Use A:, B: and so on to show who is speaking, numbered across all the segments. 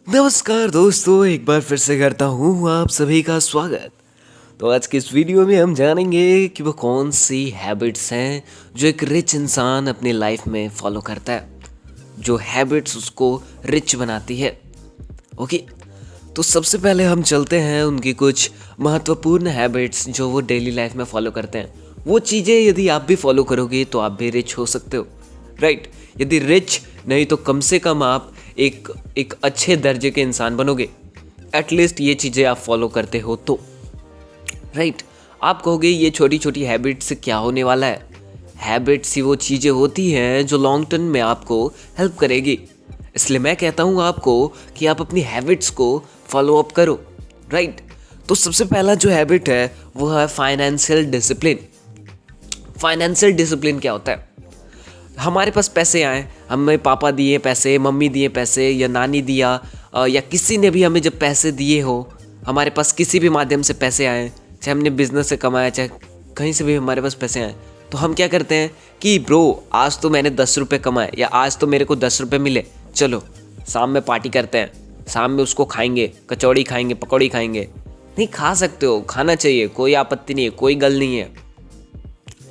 A: नमस्कार दोस्तों, एक बार फिर से करता हूँ आप सभी का स्वागत। तो आज की इस वीडियो में हम जानेंगे कि वो कौन सी हैबिट्स हैं जो एक रिच इंसान अपनी लाइफ में फॉलो करता है, जो हैबिट्स उसको रिच बनाती है। ओके, तो सबसे पहले हम चलते हैं उनकी कुछ महत्वपूर्ण हैबिट्स जो वो डेली लाइफ में फॉलो करते हैं। वो चीज़ें यदि आप भी फॉलो करोगे तो आप भी रिच हो सकते हो, राइट। यदि रिच नहीं तो कम से कम आप एक अच्छे दर्जे के इंसान बनोगे, एटलीस्ट ये चीज़ें आप फॉलो करते हो तो, राइट। आप कहोगे ये छोटी छोटी हैबिट्स से क्या होने वाला है। हैबिट्स ही वो चीज़ें होती हैं जो लॉन्ग टर्म में आपको हेल्प करेगी। इसलिए मैं कहता हूँ आपको कि आप अपनी हैबिट्स को फॉलो अप करो, राइट। तो सबसे पहला जो हैबिट है वो है फाइनेंशियल डिसिप्लिन। फाइनेंशियल डिसिप्लिन क्या होता है? हमारे पास पैसे आए, हमें पापा दिए पैसे, मम्मी दिए पैसे, या नानी दिया, या किसी ने भी हमें जब पैसे दिए हो, हमारे पास किसी भी माध्यम से पैसे आए, चाहे हमने बिजनेस से कमाया, चाहे कहीं से भी हमारे पास पैसे आए, तो हम क्या करते हैं कि ब्रो आज तो मैंने 10 रुपये कमाए, या आज तो मेरे को 10 रुपये मिले, चलो शाम में पार्टी करते हैं, शाम में उसको खाएंगे, कचौड़ी खाएंगे, पकौड़ी खाएंगे। नहीं, खा सकते हो, खाना चाहिए, कोई आपत्ति नहीं है, कोई गल नहीं है।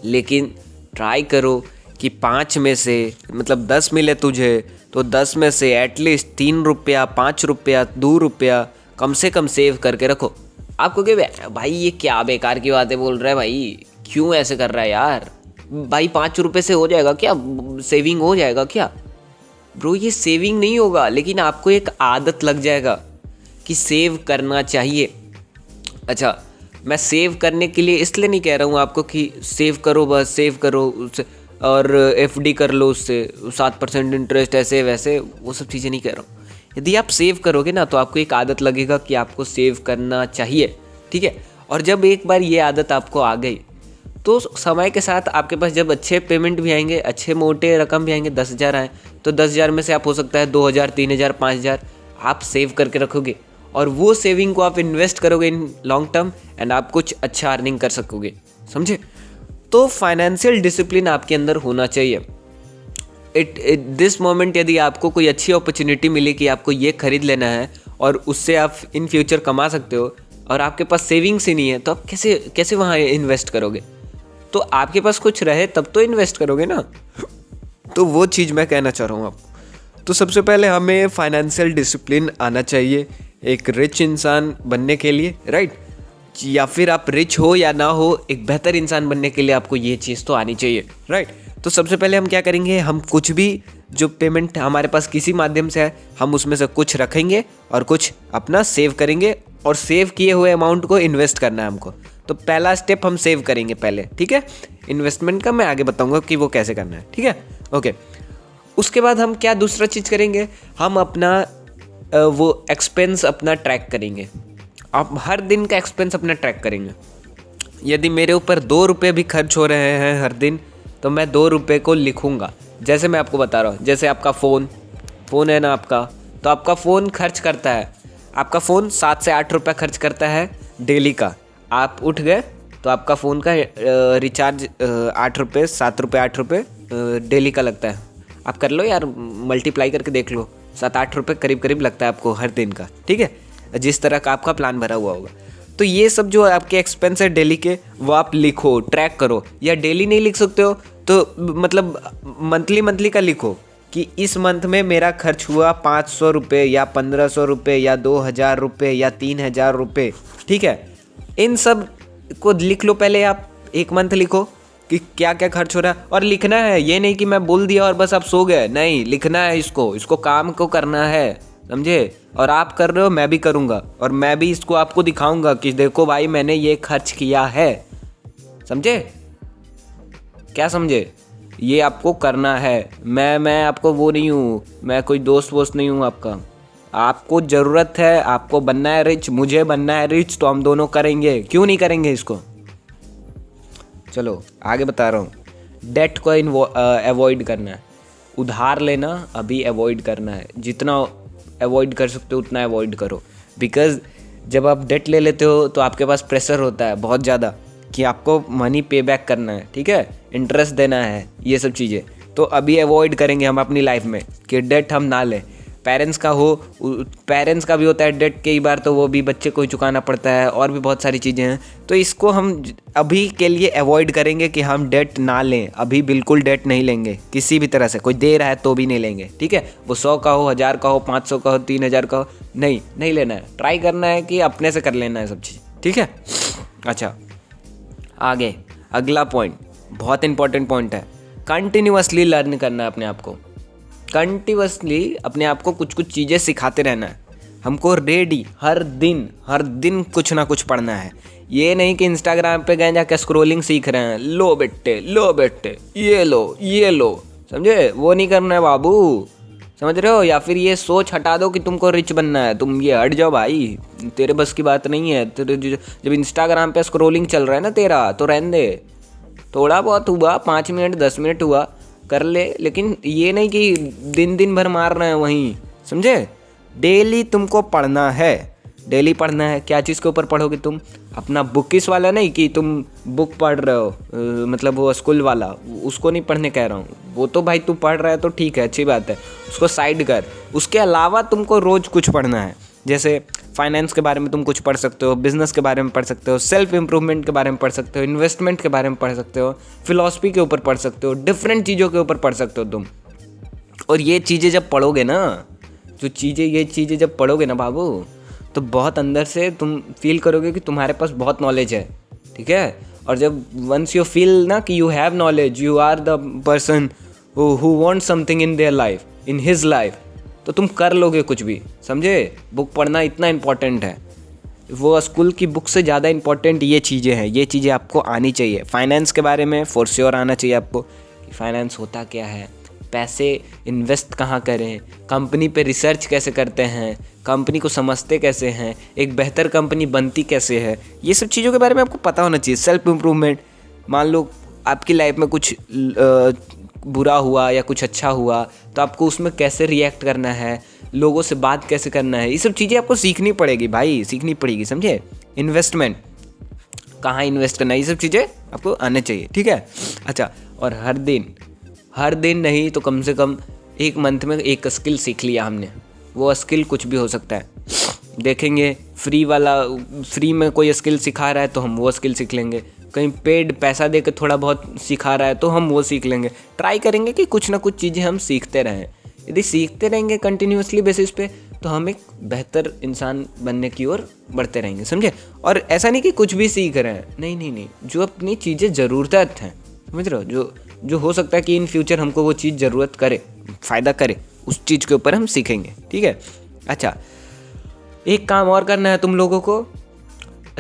A: लेकिन ट्राई करो कि 5 में से मतलब 10 मिले तुझे, तो 10 में से एटलीस्ट 3 रुपया, 5 रुपया, 2 रुपया कम से कम सेव करके रखो। आपको क्या भाई ये क्या बेकार की बातें बोल रहा है भाई, क्यों ऐसे कर रहा है यार भाई? 5 रुपये से हो जाएगा क्या? सेविंग हो जाएगा क्या? ब्रो ये सेविंग नहीं होगा, लेकिन आपको एक आदत लग जाएगा कि सेव करना चाहिए। अच्छा, मैं सेव करने के लिए इसलिए नहीं कह रहा हूँ आपको कि सेव करो, बस सेव करो और एफडी कर लो उससे 7% इंटरेस्ट, ऐसे वैसे वो सब चीज़ें नहीं कह रहा हूँ। यदि आप सेव करोगे ना तो आपको एक आदत लगेगा कि आपको सेव करना चाहिए, ठीक है। और जब एक बार ये आदत आपको आ गई तो समय के साथ आपके पास जब अच्छे पेमेंट भी आएंगे, अच्छे मोटे रकम भी आएंगे, 10,000 आए तो 10,000 में से आप हो सकता है 2,000, 3,000, 5,000 आप सेव करके रखोगे, और वो सेविंग को आप इन्वेस्ट करोगे इन लॉन्ग टर्म, एंड आप कुछ अच्छा अर्निंग कर सकोगे, समझे। तो फाइनेंशियल डिसिप्लिन आपके अंदर होना चाहिए। दिस मोमेंट यदि आपको कोई अच्छी अपॉर्चुनिटी मिली कि आपको ये खरीद लेना है और उससे आप इन फ्यूचर कमा सकते हो, और आपके पास सेविंग्स ही नहीं है, तो आप कैसे वहाँ इन्वेस्ट करोगे? तो आपके पास कुछ रहे तब तो इन्वेस्ट करोगे ना। तो वो चीज़ मैं कहना चाह रहा हूँ आपको। तो सबसे पहले हमें फाइनेंशियल डिसिप्लिन आना चाहिए एक रिच इंसान बनने के लिए, राइट। या फिर आप रिच हो या ना हो, एक बेहतर इंसान बनने के लिए आपको ये चीज़ तो आनी चाहिए, राइट। तो सबसे पहले हम क्या करेंगे, हम कुछ भी जो पेमेंट हमारे पास किसी माध्यम से है, हम उसमें से कुछ रखेंगे और कुछ अपना सेव करेंगे, और सेव किए हुए अमाउंट को इन्वेस्ट करना है हमको। तो पहला स्टेप हम सेव करेंगे पहले, ठीक है। इन्वेस्टमेंट का मैं आगे बताऊंगा कि वो कैसे करना है, ठीक है, ओके। उसके बाद हम क्या दूसरा चीज़ करेंगे, हम अपना वो एक्सपेंस अपना ट्रैक करेंगे। आप हर दिन का एक्सपेंस अपना ट्रैक करेंगे। यदि मेरे ऊपर 2 रुपये भी खर्च हो रहे हैं हर दिन, तो मैं 2 रुपये को लिखूंगा। जैसे मैं आपको बता रहा हूँ, जैसे आपका फ़ोन है ना आपका, तो आपका फ़ोन खर्च करता है, आपका फ़ोन 7 से 8 रुपये खर्च करता है डेली का। आप उठ गए तो आपका फ़ोन का रिचार्ज 8 रुपये, 7 रुपये, 8 रुपये डेली का लगता है। आप कर लो यार, मल्टीप्लाई करके देख लो, 7-8 रुपये करीब करीब लगता है आपको हर दिन का, ठीक है, जिस तरह का आपका प्लान भरा हुआ होगा। तो ये सब जो आपके एक्सपेंस है डेली के, वो आप लिखो, ट्रैक करो। या डेली नहीं लिख सकते हो तो मतलब मंथली का लिखो कि इस मंथ में मेरा खर्च हुआ 500 रुपये, या 1500 रुपये, या 2,000 रुपये, या 3,000 रुपये, ठीक है। इन सब को लिख लो पहले। आप एक मंथ लिखो कि क्या क्या खर्च हो रहा है, और लिखना है। ये नहीं कि मैं बोल दिया और बस आप सो गए, नहीं, लिखना है इसको काम को करना है, समझे। और आप कर रहे हो, मैं भी करूँगा, और मैं भी इसको आपको दिखाऊंगा कि देखो भाई मैंने ये खर्च किया है, समझे, क्या समझे। ये आपको करना है। मैं आपको वो नहीं हूँ, मैं कोई दोस्त वोस्त नहीं हूँ आपका। आपको ज़रूरत है, आपको बनना है रिच, मुझे बनना है रिच, तो हम दोनों करेंगे, क्यों नहीं करेंगे इसको। चलो आगे बता रहा हूँ। डेट को अवॉइड करना है, उधार लेना अभी अवॉइड करना है। जितना अवॉइड कर सकते हो उतना अवॉइड करो, बिकॉज़ जब आप डेट ले लेते हो तो आपके पास प्रेशर होता है बहुत ज़्यादा कि आपको मनी पे बैक करना है, ठीक है, इंटरेस्ट देना है, ये सब चीज़ें। तो अभी अवॉइड करेंगे हम अपनी लाइफ में कि डेट हम ना लें। पेरेंट्स का हो, पेरेंट्स का भी होता है डेट, कई बार तो वो भी बच्चे को ही चुकाना पड़ता है, और भी बहुत सारी चीज़ें हैं। तो इसको हम अभी के लिए अवॉइड करेंगे कि हम डेट ना लें, अभी बिल्कुल डेट नहीं लेंगे किसी भी तरह से, कोई दे रहा है तो भी नहीं लेंगे, ठीक है। वो 100 का हो, 1000 का हो, 500 का हो, 3000 का हो, नहीं लेना है। ट्राई करना है कि अपने से कर लेना है सब चीज़, ठीक है। अच्छा, आगे अगला पॉइंट बहुत इंपॉर्टेंट पॉइंट है, कंटिन्यूअसली लर्न करना है अपने आप को। कंटिन्यूअसली अपने आप को कुछ कुछ चीज़ें सिखाते रहना है हमको, रेडी हर दिन कुछ ना कुछ पढ़ना है। ये नहीं कि इंस्टाग्राम पे गए जाकर स्क्रोलिंग सीख रहे हैं, लो बेटे ये लो, समझे, वो नहीं करना है बाबू, समझ रहे हो। या फिर ये सोच हटा दो कि तुमको रिच बनना है, तुम ये हट जाओ भाई, तेरे बस की बात नहीं है। तेरे जब इंस्टाग्राम पे स्क्रोलिंग चल रहा है ना तेरा, तो रहने दे, थोड़ा बहुत हुआ, 5 मिनट 10 मिनट हुआ कर ले, लेकिन ये नहीं कि दिन भर मार रहे हैं वहीं, समझे। डेली तुमको पढ़ना है, डेली पढ़ना है। क्या चीज़ के ऊपर पढ़ोगे तुम? अपना बुकिस वाला नहीं कि तुम बुक पढ़ रहे हो, मतलब वो स्कूल वाला, उसको नहीं पढ़ने कह रहा हूँ। वो तो भाई तू पढ़ रहा है तो ठीक है, अच्छी बात है, उसको साइड कर। उसके अलावा तुमको रोज़ कुछ पढ़ना है, जैसे फाइनेंस के बारे में तुम कुछ पढ़ सकते हो, बिजनेस के बारे में पढ़ सकते हो, सेल्फ इम्प्रूवमेंट के बारे में पढ़ सकते हो, इन्वेस्टमेंट के बारे में पढ़ सकते हो, फिलॉसफी के ऊपर पढ़ सकते हो, डिफरेंट चीज़ों के ऊपर पढ़ सकते हो तुम। और ये चीज़ें जब पढ़ोगे ना, ये चीज़ें जब पढ़ोगे ना बाबू, तो बहुत अंदर से तुम फील करोगे कि तुम्हारे पास बहुत नॉलेज है, ठीक है। और जब वंस यू फील ना कि you have knowledge, you are the person who want something in their life, in his life, तो तुम कर लोगे कुछ भी, समझे। बुक पढ़ना इतना इम्पॉर्टेंट है, वो स्कूल की बुक से ज़्यादा इम्पॉर्टेंट ये चीज़ें हैं। ये चीज़ें आपको आनी चाहिए। फाइनेंस के बारे में फॉर श्योर आना चाहिए आपको कि फाइनेंस होता क्या है, पैसे इन्वेस्ट कहाँ करें, कंपनी पे रिसर्च कैसे करते हैं, कंपनी को समझते कैसे हैं, एक बेहतर कंपनी बनती कैसे है, ये सब चीज़ों के बारे में आपको पता होना चाहिए। सेल्फ इम्प्रूवमेंट, मान लो आपकी लाइफ में कुछ बुरा हुआ या कुछ अच्छा हुआ, तो आपको उसमें कैसे रिएक्ट करना है, लोगों से बात कैसे करना है, ये सब चीज़ें आपको सीखनी पड़ेगी भाई, सीखनी पड़ेगी, समझे। इन्वेस्टमेंट, कहाँ इन्वेस्ट करना है, ये सब चीज़ें आपको आने चाहिए, ठीक है। अच्छा, और हर दिन नहीं तो कम से कम एक मंथ में एक स्किल सीख लिया हमने। वो स्किल कुछ भी हो सकता है, देखेंगे फ्री में कोई स्किल सिखा रहा है तो हम वो स्किल सीख लेंगे, कहीं पेड पैसा दे के थोड़ा बहुत सिखा रहा है तो हम वो सीख लेंगे। ट्राई करेंगे कि कुछ ना कुछ चीज़ें हम सीखते रहें। यदि सीखते रहेंगे कंटिन्यूसली बेसिस पे, तो हम एक बेहतर इंसान बनने की ओर बढ़ते रहेंगे, समझे। और ऐसा नहीं कि कुछ भी सीख रहे हैं, नहीं, जो अपनी चीज़ें ज़रूरत हैं, समझ रहे हो, जो हो सकता है कि इन फ्यूचर हमको वो चीज़ ज़रूरत करे, फ़ायदा करे, उस चीज़ के ऊपर हम सीखेंगे, ठीक है। अच्छा, एक काम और करना है तुम लोगों को,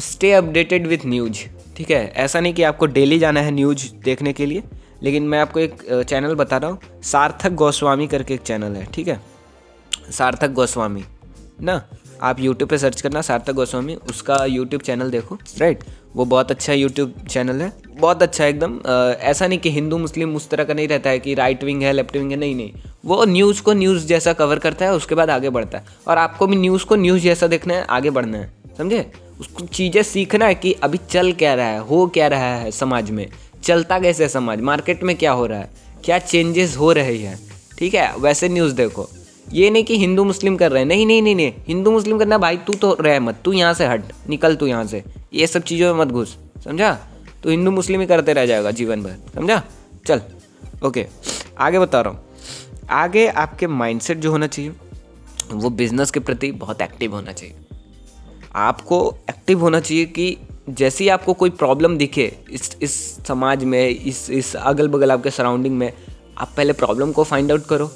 A: स्टे अपडेटेड विथ न्यूज़, ठीक है। ऐसा नहीं कि आपको डेली जाना है न्यूज़ देखने के लिए, लेकिन मैं आपको एक चैनल बता रहा हूँ, सार्थक गोस्वामी करके एक चैनल है, ठीक है। सार्थक गोस्वामी ना, आप यूट्यूब पे सर्च करना सार्थक गोस्वामी, उसका यूट्यूब चैनल देखो, राइट। वो बहुत अच्छा यूट्यूब चैनल है, बहुत अच्छा एकदम। ऐसा नहीं कि हिंदू मुस्लिम उस तरह का नहीं रहता है कि राइट विंग है लेफ्ट विंग है, नहीं, वो न्यूज़ को न्यूज़ जैसा कवर करता है, उसके बाद आगे बढ़ता है। और आपको भी न्यूज़ को न्यूज़ जैसा देखना है, आगे बढ़ना है, समझे। उसको चीज़ें सीखना है कि अभी चल क्या रहा है, हो क्या रहा है समाज में, चलता कैसे है समाज, मार्केट में क्या हो रहा है, क्या चेंजेस हो रहे हैं, ठीक है। वैसे न्यूज़ देखो, ये नहीं कि हिंदू मुस्लिम कर रहे हैं, नहीं, हिंदू मुस्लिम करना भाई, तू तो रह मत, तू यहाँ से हट, निकल तू यहाँ से, ये सब चीज़ों में मत घुस, समझा। तो हिंदू मुस्लिम ही करते रह जाएगा जीवन भर, समझा। चल ओके, आगे बता रहा हूँ। आगे आपके माइंडसेट जो होना चाहिए वो बिजनेस के प्रति बहुत एक्टिव होना चाहिए। आपको एक्टिव होना चाहिए कि जैसे ही आपको कोई प्रॉब्लम दिखे इस समाज में, इस अगल बगल आपके सराउंडिंग में, आप पहले प्रॉब्लम को फाइंड आउट करो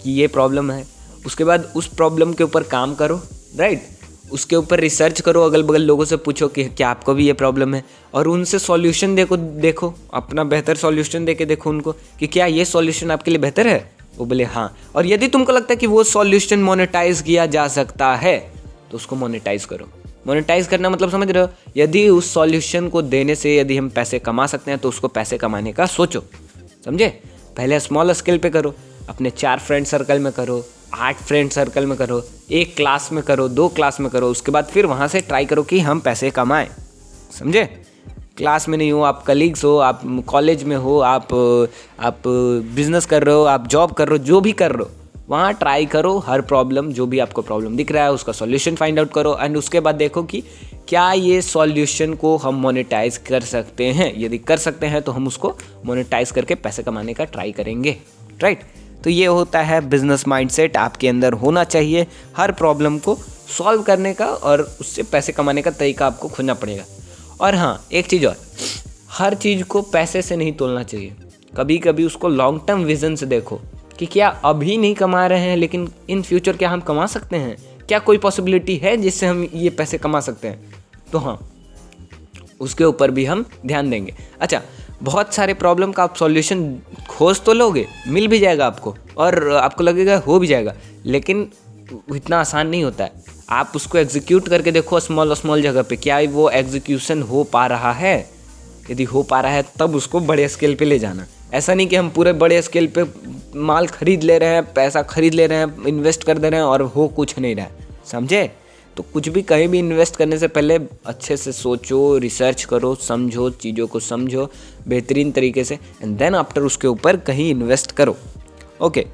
A: कि ये प्रॉब्लम है, उसके बाद उस प्रॉब्लम के ऊपर काम करो, राइट। उसके ऊपर रिसर्च करो, अगल बगल लोगों से पूछो कि क्या आपको भी ये प्रॉब्लम है, और उनसे सॉल्यूशन देखो, अपना बेहतर सॉल्यूशन दे के देखो उनको कि क्या ये सॉल्यूशन आपके लिए बेहतर है। वो बोले हाँ, और यदि तुमको लगता है कि वो सॉल्यूशन मोनेटाइज किया जा सकता है तो उसको मोनेटाइज करो। मोनेटाइज करना मतलब समझ रहे हो, यदि उस सॉल्यूशन को देने से यदि हम पैसे कमा सकते हैं तो उसको पैसे कमाने का सोचो, समझे। पहले स्मॉल स्केल पे करो, अपने 4 फ्रेंड सर्कल में करो, 8 फ्रेंड सर्कल में करो, 1 क्लास में करो, 2 क्लास में करो, उसके बाद फिर वहाँ से ट्राई करो कि हम पैसे कमाएं, समझे। क्लास में नहीं हो, आप कलीग्स हो, आप कॉलेज में हो, आप बिजनेस कर रहे हो, आप जॉब कर रहे हो, जो भी कर रहे हो वहाँ ट्राई करो, हर प्रॉब्लम जो भी आपको प्रॉब्लम दिख रहा है उसका सॉल्यूशन फाइंड आउट करो एंड उसके बाद देखो कि क्या ये सॉल्यूशन को हम मोनेटाइज कर सकते हैं। यदि कर सकते हैं तो हम उसको मोनेटाइज करके पैसे कमाने का ट्राई करेंगे, राइट। तो ये होता है बिजनेस माइंडसेट, आपके अंदर होना चाहिए हर प्रॉब्लम को सॉल्व करने का और उससे पैसे कमाने का तरीका आपको खोजना पड़ेगा। और हाँ, एक चीज़ और, हर चीज़ को पैसे से नहीं तोलना चाहिए, कभी कभी उसको लॉन्ग टर्म विजन से देखो कि क्या अभी नहीं कमा रहे हैं लेकिन इन फ्यूचर क्या हम कमा सकते हैं, क्या कोई पॉसिबिलिटी है जिससे हम ये पैसे कमा सकते हैं, तो हाँ उसके ऊपर भी हम ध्यान देंगे। अच्छा, बहुत सारे प्रॉब्लम का आप सॉल्यूशन खोज तो लोगे, मिल भी जाएगा आपको और आपको लगेगा हो भी जाएगा, लेकिन इतना आसान नहीं होता है। आप उसको एग्जीक्यूट करके देखो स्मॉल जगह पे, क्या वो एग्जीक्यूशन हो पा रहा है। यदि हो पा रहा है तब उसको बड़े स्केल पे ले जाना। ऐसा नहीं कि हम पूरे बड़े स्केल पे माल खरीद ले रहे हैं, पैसा खरीद ले रहे हैं, इन्वेस्ट कर दे रहे हैं और हो कुछ नहीं रहा है, समझे। तो कुछ भी कहीं भी इन्वेस्ट करने से पहले अच्छे से सोचो, रिसर्च करो, समझो, चीज़ों को समझो बेहतरीन तरीके से एंड देन आफ्टर उसके ऊपर कहीं इन्वेस्ट करो। ओके,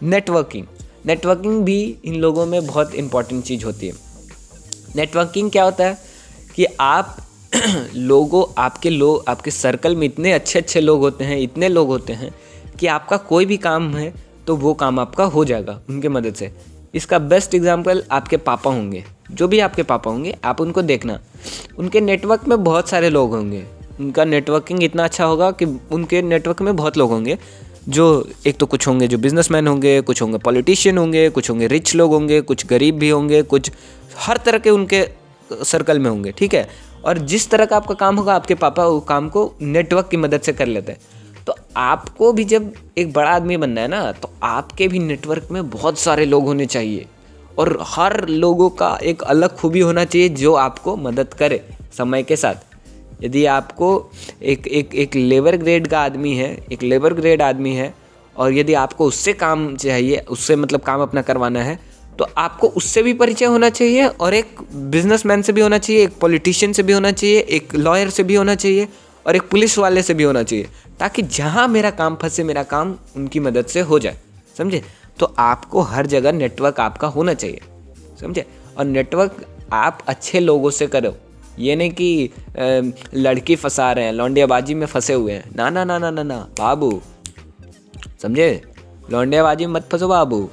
A: नेटवर्किंग भी इन लोगों में बहुत इंपॉर्टेंट चीज़ होती है। नेटवर्किंग क्या होता है कि आप आपके सर्कल में इतने अच्छे लोग होते हैं, इतने लोग होते हैं कि आपका कोई भी काम है तो वो काम आपका हो जाएगा उनके मदद से। इसका बेस्ट एग्जांपल आपके पापा होंगे, जो भी आपके पापा होंगे आप उनको देखना, उनके नेटवर्क में बहुत सारे लोग होंगे, उनका नेटवर्किंग इतना अच्छा होगा कि उनके नेटवर्क में बहुत लोग होंगे, जो एक तो कुछ होंगे जो बिजनेसमैन होंगे, कुछ होंगे पॉलिटिशियन होंगे, कुछ होंगे रिच लोग होंगे, कुछ गरीब भी होंगे, कुछ हर तरह के उनके सर्कल में होंगे, ठीक है। और जिस तरह का आपका काम होगा आपके पापा वो काम को नेटवर्क की मदद से कर लेते हैं। तो आपको भी जब एक बड़ा आदमी बनना है ना, तो आपके भी नेटवर्क में बहुत सारे लोग होने चाहिए और हर लोगों का एक अलग खूबी होना चाहिए जो आपको मदद करे समय के साथ। यदि आपको एक लेबर ग्रेड आदमी है और यदि आपको उससे काम चाहिए, उससे मतलब काम अपना करवाना है, तो आपको उससे भी परिचय होना चाहिए और एक बिजनेसमैन से भी होना चाहिए, एक पॉलिटिशियन से भी होना चाहिए, एक लॉयर से भी होना चाहिए और एक पुलिस वाले से भी होना चाहिए, ताकि जहाँ मेरा काम फंसे मेरा काम उनकी मदद से हो जाए, समझे। तो आपको हर जगह नेटवर्क आपका होना चाहिए, समझे। और नेटवर्क आप अच्छे लोगों से करो, ये नहीं कि लड़की फंसा रहे हैं, लौंडियाबाजी में फंसे हुए हैं, ना ना ना ना ना ना बाबू, समझे। लौंडियाबाजी में मत फंसो बाबू।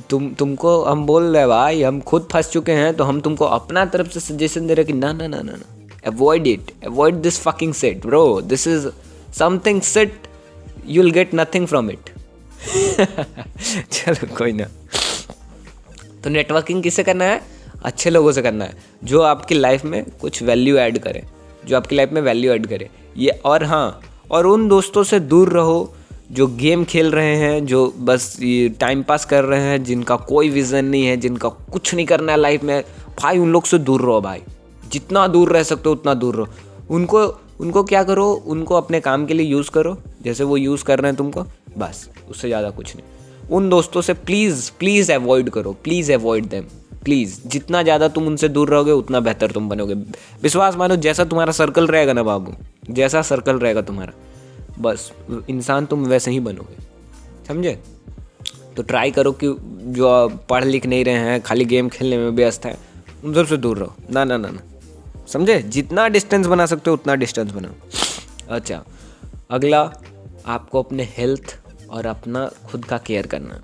A: तुमको हम बोल रहे भाई, हम खुद फंस चुके हैं, तो हम तुमको अपना तरफ से सजेशन दे रहे कि ना ना ना ना ना, avoid this fucking set bro, this is something set, you will get nothing from it. चलो कोई ना। तो नेटवर्किंग किससे करना है? अच्छे लोगों से करना है, जो आपकी लाइफ में कुछ वैल्यू ऐड करे, ये। और हाँ, और उन दोस्तों से दूर रहो जो गेम खेल रहे हैं, जो बस ये टाइम पास कर रहे हैं, जिनका कोई विज़न नहीं है, जिनका कुछ नहीं करना है लाइफ में। भाई उन लोग से दूर रहो भाई, जितना दूर रह सकते हो उतना दूर रहो। उनको क्या करो, उनको अपने काम के लिए यूज़ करो, जैसे वो यूज़ कर रहे हैं तुमको, बस उससे ज़्यादा कुछ नहीं। उन दोस्तों से प्लीज़ अवॉइड करो, प्लीज़ अवॉइड देम, प्लीज़। जितना ज़्यादा तुम उनसे दूर रहोगे उतना बेहतर तुम बनोगे। विश्वास मानो, जैसा तुम्हारा सर्कल रहेगा ना बाबू, जैसा सर्कल रहेगा तुम्हारा, बस इंसान तुम वैसे ही बनोगे, समझे। तो ट्राई करो कि जो पढ़ लिख नहीं रहे हैं, खाली गेम खेलने में व्यस्त है, उन सबसे दूर रहो, ना ना ना ना, समझे। जितना डिस्टेंस बना सकते हो उतना डिस्टेंस बनाओ। अच्छा, अगला, आपको अपने हेल्थ और अपना खुद का केयर करना,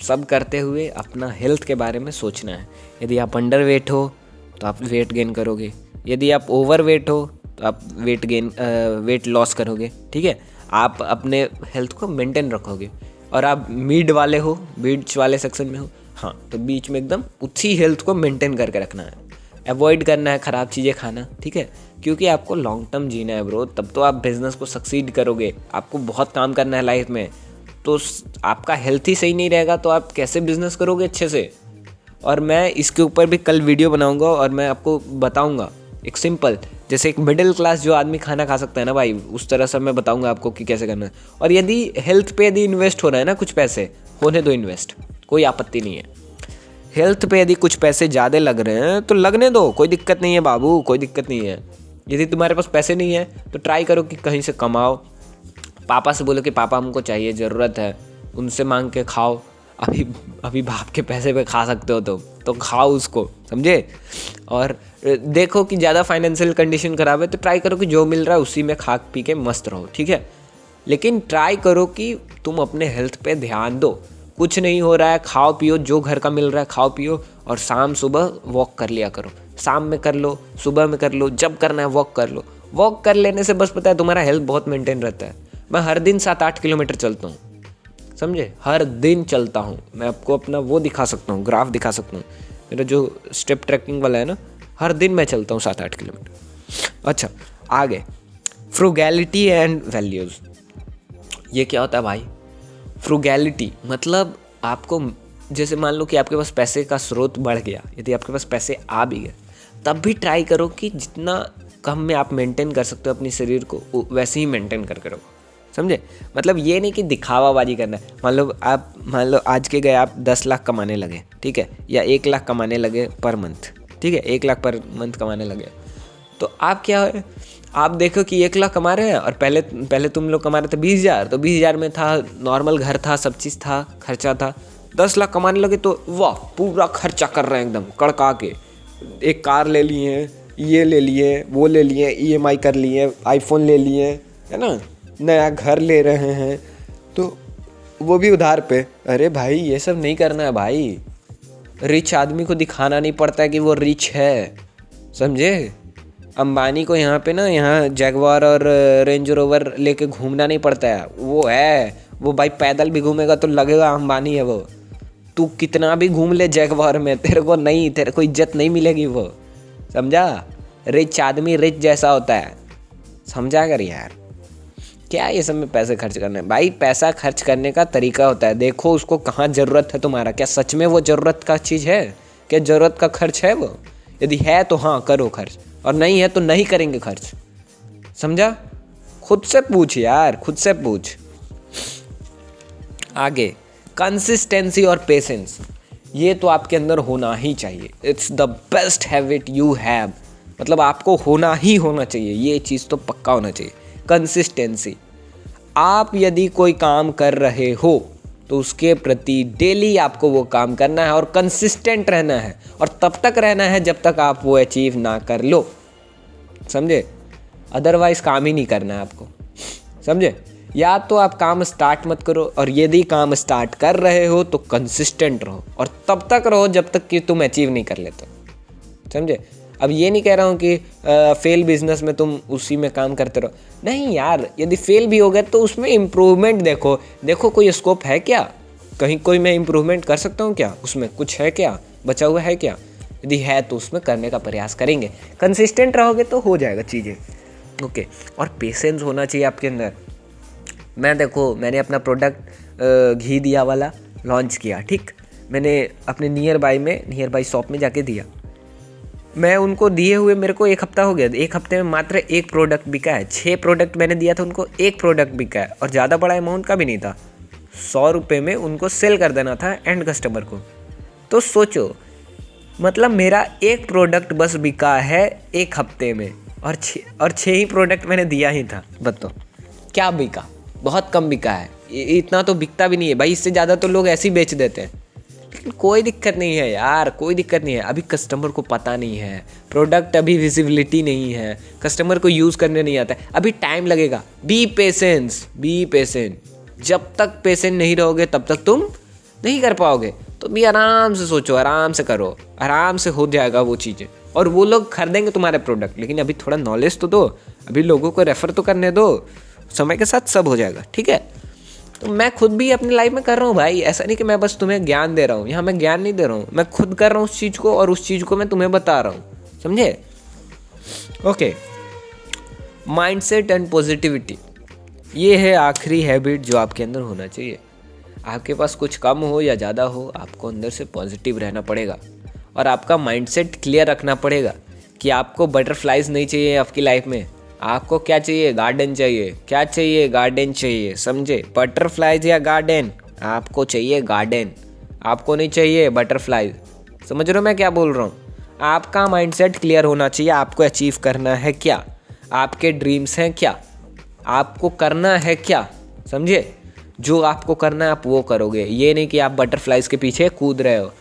A: सब करते हुए अपना हेल्थ के बारे में सोचना है। यदि आप अंडर वेट हो तो आप वेट गेन करोगे, यदि आप ओवर वेट हो तो आप वेट लॉस करोगे, ठीक है। आप अपने हेल्थ को मेंटेन रखोगे। और आप मिड वाले सेक्शन में हो, हाँ, तो बीच में एकदम उसी हेल्थ को मेंटेन करके रखना है, अवॉइड करना है ख़राब चीज़ें खाना, ठीक है। क्योंकि आपको लॉन्ग टर्म जीना है ब्रो, तब तो आप बिज़नेस को सक्सीड करोगे। आपको बहुत काम करना है लाइफ में, तो आपका हेल्थ ही सही नहीं रहेगा तो आप कैसे बिज़नेस करोगे अच्छे से। और मैं इसके ऊपर भी कल वीडियो बनाऊंगा और मैं आपको बताऊंगा एक सिंपल, जैसे एक मिडिल क्लास जो आदमी खाना खा सकता है ना भाई, उस तरह से मैं बताऊंगा आपको कि कैसे करना है। और यदि हेल्थ पे यदि इन्वेस्ट हो रहा है ना, कुछ पैसे होने दो इन्वेस्ट, कोई आपत्ति नहीं है। हेल्थ पे यदि कुछ पैसे ज़्यादा लग रहे हैं तो लगने दो, कोई दिक्कत नहीं है बाबू, कोई दिक्कत नहीं है। यदि तुम्हारे पास पैसे नहीं है तो ट्राई करो कि कहीं से कमाओ, पापा से बोलो कि पापा हमको चाहिए, ज़रूरत है, उनसे मांग के खाओ। अभी अभी बाप के पैसे पे खा सकते हो तो खाओ उसको, समझे। और देखो कि ज़्यादा फाइनेंशियल कंडीशन ख़राब है तो ट्राई करो कि जो मिल रहा है उसी में खा पी के मस्त रहो, ठीक है। लेकिन ट्राई करो कि तुम अपने हेल्थ पे ध्यान दो। कुछ नहीं हो रहा है, खाओ पियो, जो घर का मिल रहा है खाओ पियो, और शाम सुबह वॉक कर लिया करो। शाम में कर लो, सुबह में कर लो, जब करना है वॉक कर लो। वॉक कर लेने से बस पता है तुम्हारा हेल्थ बहुत मेंटेन रहता है। मैं हर दिन 7-8 किलोमीटर चलता हूँ, समझे, हर दिन चलता हूँ। मैं आपको अपना वो दिखा सकता हूँ, ग्राफ दिखा सकता हूँ, मेरा जो स्टेप ट्रैकिंग वाला है ना, हर दिन मैं चलता हूँ 7-8 किलोमीटर। अच्छा, आगे फ्रूगैलिटी एंड वैल्यूज़। ये क्या होता है भाई? फ्रूगैलिटी मतलब आपको, जैसे मान लो कि आपके पास पैसे का स्रोत बढ़ गया, यदि आपके पास पैसे आ भी गए, तब भी ट्राई करो कि जितना कम में आप मेंटेन कर सकते हो अपने शरीर को, वैसे ही मेंटेन करके रखो, समझे। मतलब ये नहीं कि दिखावाबाजी करना है। मान लो आज के गए आप 10 लाख कमाने लगे, ठीक है, या 1 लाख कमाने लगे पर मंथ, ठीक है, 1 लाख पर मंथ कमाने लगे, तो आप क्या है, आप देखो कि 1 लाख कमा रहे हैं और पहले तुम लोग कमा रहे थे 20,000, तो 20,000 में था, नॉर्मल घर था, सब चीज़ था, खर्चा था। 10 लाख कमाने लगे तो वाह, पूरा खर्चा कर रहे हैं एकदम कड़का के। एक कार ले लिए, ये ले लिए, वो ले लिए, EMI कर लिए, आईफोन ले लिए, है ना, नया घर ले रहे हैं, तो वो भी उधार पे। अरे भाई ये सब नहीं करना है भाई। रिच आदमी को दिखाना नहीं पड़ता है कि वो रिच है, समझे। अंबानी को यहाँ पे ना, यहाँ जैगवार और रेंज रोवर लेके घूमना नहीं पड़ता है। वो भाई पैदल भी घूमेगा तो लगेगा अंबानी है वो। तू कितना भी घूम ले जैगवार में, तेरे को इज्जत नहीं मिलेगी वो, समझा। रिच आदमी रिच जैसा होता है, समझा कर यार। क्या ये सब में पैसे खर्च करना है भाई? पैसा खर्च करने का तरीका होता है। देखो उसको कहाँ ज़रूरत है तुम्हारा, क्या सच में वो ज़रूरत का चीज़ है, क्या ज़रूरत का खर्च है वो? यदि है तो हाँ करो खर्च, और नहीं है तो नहीं करेंगे खर्च, समझा। खुद से पूछ यार, खुद से पूछ। आगे कंसिस्टेंसी और पेशेंस, ये तो आपके अंदर होना ही चाहिए। It's the best habit you have, मतलब आपको होना ही होना चाहिए, ये चीज़ तो पक्का होना चाहिए। कंसिस्टेंसी, आप यदि कोई काम कर रहे हो तो उसके प्रति डेली आपको वो काम करना है और कंसिस्टेंट रहना है, और तब तक रहना है जब तक आप वो अचीव ना कर लो, समझे। अदरवाइज काम ही नहीं करना है आपको, समझे। या तो आप काम स्टार्ट मत करो, और यदि काम स्टार्ट कर रहे हो तो कंसिस्टेंट रहो, और तब तक रहो जब तक कि तुम अचीव नहीं कर लेते, समझे। अब ये नहीं कह रहा हूँ कि फेल बिजनेस में तुम उसी में काम करते रहो, नहीं यार। यदि फेल भी हो गए तो उसमें इम्प्रूवमेंट देखो कोई स्कोप है क्या, कहीं कोई मैं इम्प्रूवमेंट कर सकता हूँ क्या, उसमें कुछ है क्या, बचा हुआ है क्या। यदि है तो उसमें करने का प्रयास करेंगे। कंसिस्टेंट रहोगे तो हो जाएगा चीज़ें, ओके। और पेशेंस होना चाहिए आपके अंदर। मैंने अपना प्रोडक्ट घी दिया वाला लॉन्च किया, ठीक। मैंने अपने नियर बाई शॉप में जाके दिया। मैं उनको दिए हुए मेरे को 1 हफ्ता हो गया। 1 हफ्ते में मात्र 1 प्रोडक्ट बिका है। 6 प्रोडक्ट मैंने दिया था उनको, 1 प्रोडक्ट बिका है, और ज़्यादा बड़ा अमाउंट का भी नहीं था। 100 रुपये में उनको सेल कर देना था एंड कस्टमर को। तो सोचो, मतलब मेरा 1 प्रोडक्ट बस बिका है 1 हफ्ते में, और 6 ही प्रोडक्ट मैंने दिया ही था। बताओ क्या बिका? बहुत कम बिका है। इतना तो बिकता भी नहीं है भाई, इससे ज़्यादा तो लोग ऐसे ही बेच देते हैं। लेकिन कोई दिक्कत नहीं है यार, कोई दिक्कत नहीं है। अभी कस्टमर को पता नहीं है, प्रोडक्ट अभी विजिबिलिटी नहीं है, कस्टमर को यूज़ करने नहीं आता है, अभी टाइम लगेगा। Be patient. जब तक पेशेंट नहीं रहोगे तब तक तुम नहीं कर पाओगे। तो भी आराम से सोचो, आराम से करो, आराम से हो जाएगा वो चीज़ें, और वो लोग खरीदेंगे तुम्हारे प्रोडक्ट। लेकिन अभी थोड़ा नॉलेज तो दो, अभी लोगों को रेफ़र तो करने दो, समय के साथ सब हो जाएगा, ठीक है। तो मैं खुद भी अपनी लाइफ में कर रहा हूँ भाई। ऐसा नहीं कि मैं बस तुम्हें ज्ञान दे रहा हूँ, यहाँ मैं ज्ञान नहीं दे रहा हूँ, मैं खुद कर रहा हूँ उस चीज़ को, और उस चीज़ को मैं तुम्हें बता रहा हूँ, समझे। ओके, माइंडसेट एंड पॉजिटिविटी, ये है आखिरी हैबिट जो आपके अंदर होना चाहिए। आपके पास कुछ कम हो या ज़्यादा हो, आपको अंदर से पॉजिटिव रहना पड़ेगा, और आपका माइंडसेट क्लियर रखना पड़ेगा कि आपको बटरफ्लाइज नहीं चाहिए आपकी लाइफ में। आपको क्या चाहिए? गार्डन चाहिए। क्या चाहिए? गार्डन चाहिए, समझे। बटरफ्लाइज या गार्डन? आपको चाहिए गार्डन, आपको नहीं चाहिए बटरफ्लाइज। समझ रहे हो मैं क्या बोल रहा हूँ? आपका माइंडसेट क्लियर होना चाहिए। आपको अचीव करना है क्या, आपके ड्रीम्स हैं क्या, आपको करना है क्या, समझे।
B: जो आपको करना है आप वो करोगे, ये नहीं कि आप बटरफ्लाइज के पीछे कूद रहे हो।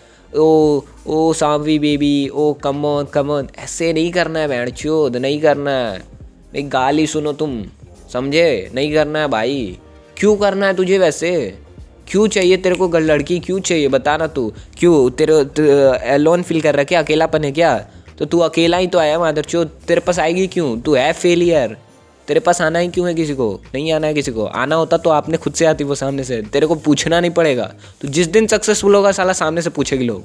B: ओ सांवी बेबी, ओ कम ऑन कम ऑन, ऐसे नहीं करना है बैंडचोद, नहीं करना है। एक गाली सुनो तुम, समझे? नहीं करना है भाई। क्यों करना है तुझे वैसे? क्यों चाहिए तेरे को लड़की? क्यों चाहिए बता ना तू? क्यों तेरे एलोन फील कर रहा है क्या? अकेलापन है क्या? तो तू अकेला ही तो आया मादरचोद, तेरे पास आएगी क्यों? तू है फेलियर, तेरे पास आना ही क्यों है? किसी को नहीं आना है। किसी को आना होता तो आपने खुद से आती वो सामने से, तेरे को पूछना नहीं पड़ेगा। तो जिस दिन सक्सेसफुल होगा साला सामने से पूछेगी लोग,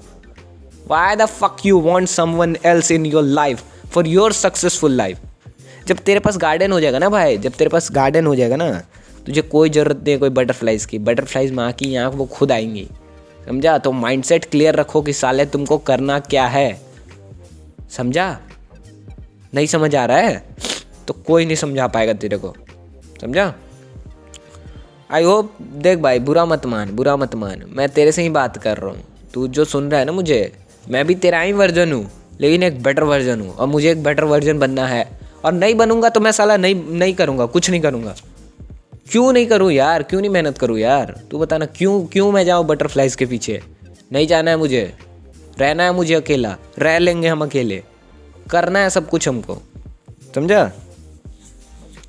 B: why the fuck you want someone else in your life for your successful life. जब तेरे पास गार्डन हो जाएगा ना भाई, जब तेरे पास गार्डन हो जाएगा ना, तुझे कोई ज़रूरत नहीं है कोई बटरफ्लाइज की। बटरफ्लाइज माँ की आँख वो खुद आएंगी, समझा? तो माइंडसेट क्लियर रखो कि साले तुमको करना क्या है, समझा? नहीं समझ आ रहा है तो कोई नहीं समझा पाएगा तेरे को, समझा? आई होप, देख भाई बुरा मत मान, बुरा मत मान, मैं तेरे से ही बात कर रहा हूँ। तू जो सुन रहा है ना मुझे, मैं भी तेरा ही वर्जन हूँ, लेकिन एक बेटर वर्जन हूँ, और मुझे एक बेटर वर्जन बनना है। और नहीं बनूंगा तो मैं साला नहीं करूँगा, कुछ नहीं करूँगा। क्यों नहीं करूँ यार? क्यों नहीं मेहनत करूँ यार? तू बता ना, क्यों मैं जाऊँ बटरफ्लाइज के पीछे? नहीं जाना है मुझे, रहना है मुझे अकेला, रह लेंगे हम अकेले, करना है सब कुछ हमको, समझा?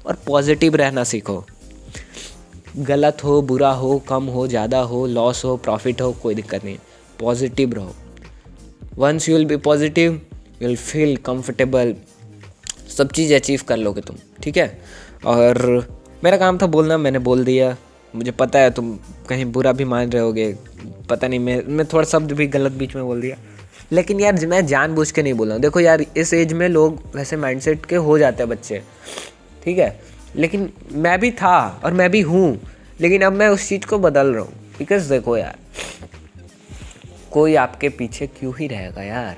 B: और पॉजिटिव रहना सीखो। गलत हो, बुरा हो, कम हो, ज़्यादा हो, लॉस हो, प्रॉफिट हो, कोई दिक्कत नहीं, पॉजिटिव रहो। Once you will be positive you will feel comfortable, सब चीज़ अचीव कर लोगे तुम, ठीक है? और मेरा काम था बोलना, मैंने बोल दिया। मुझे पता है तुम कहीं बुरा भी मान रहे होगे, पता नहीं, मैं थोड़ा शब्द भी गलत बीच में बोल दिया, लेकिन यार मैं जानबूझ के नहीं बोल रहा हूँ। देखो यार, इस एज में लोग वैसे माइंडसेट के हो जाते हैं बच्चे, ठीक है? लेकिन मैं भी था और मैं भी हूँ, लेकिन अब मैं उस चीज़ को बदल रहा हूँ। बिकॉज देखो यार, कोई आपके पीछे क्यों ही रहेगा यार?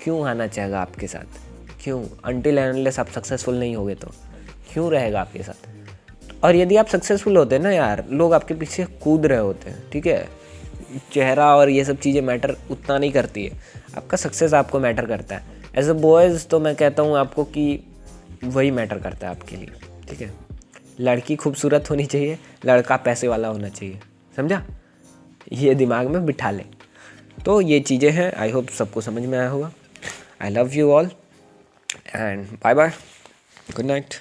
B: क्यों आना चाहेगा आपके साथ? क्यों? अनटिल एंड अनलेस आप सक्सेसफुल नहीं होगे तो क्यों रहेगा आपके साथ? और यदि आप सक्सेसफुल होते हैं ना यार, लोग आपके पीछे कूद रहे होते हैं, ठीक है? चेहरा और ये सब चीज़ें मैटर उतना नहीं करती है, आपका सक्सेस आपको मैटर करता है। एज अ बॉयज़ तो मैं कहता हूँ आपको कि वही मैटर करता है आपके लिए, ठीक है? लड़की खूबसूरत होनी चाहिए, लड़का पैसे वाला होना चाहिए, समझा? ये दिमाग में बिठा ले। तो ये चीज़ें हैं, आई होप सबको समझ में आया होगा। I love you all and bye bye, good night.